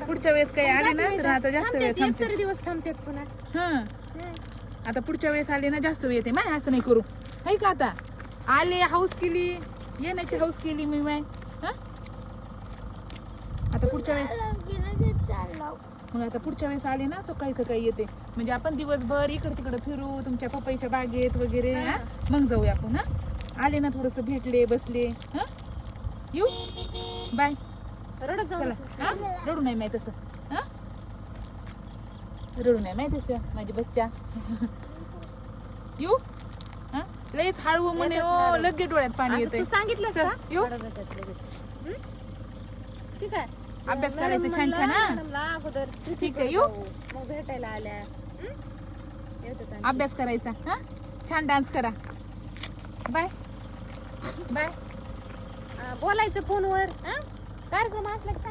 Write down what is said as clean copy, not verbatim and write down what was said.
पुढच्या वेळेस काही आले ना तर आता जास्त वेळ थांबते. दिवस थांबतात पुन्हा. हा आता पुढच्या वेळेस आले ना जास्त वेळ येते माय. असं नाही करू आहे का. आता आले हाऊस केली येण्याची हाऊस केली मी माय. हा आता पुढच्या वेळेस मग आता पुढच्या वेळेस आले ना सकाळी सकाळी येते म्हणजे आपण दिवसभर इकडे तिकडे फिरू तुमच्या पपईच्या बागेत वगैरे. हा मग जाऊया आपण. हा आले ना थोडस भेटले बसले. हा येऊ बाय. रडत जाऊ. हा रडू नाही माहित तसं. हा रडू नाही माहित तसं माझी बच्चा. येऊ हा लयच हळू म्हणे ओ लगेच डोळ्यात पाणी येते. तू सांगितलंस का? येऊ ठीक आहे. अभ्यास करायचं छान छान. हा अगोदर ठीक आहे येऊ मग भेटायला आल्या. अभ्यास करायचा. हा छान डान्स करा. Bye bye. बोलायचं फोनवर. कार्यक्रम असला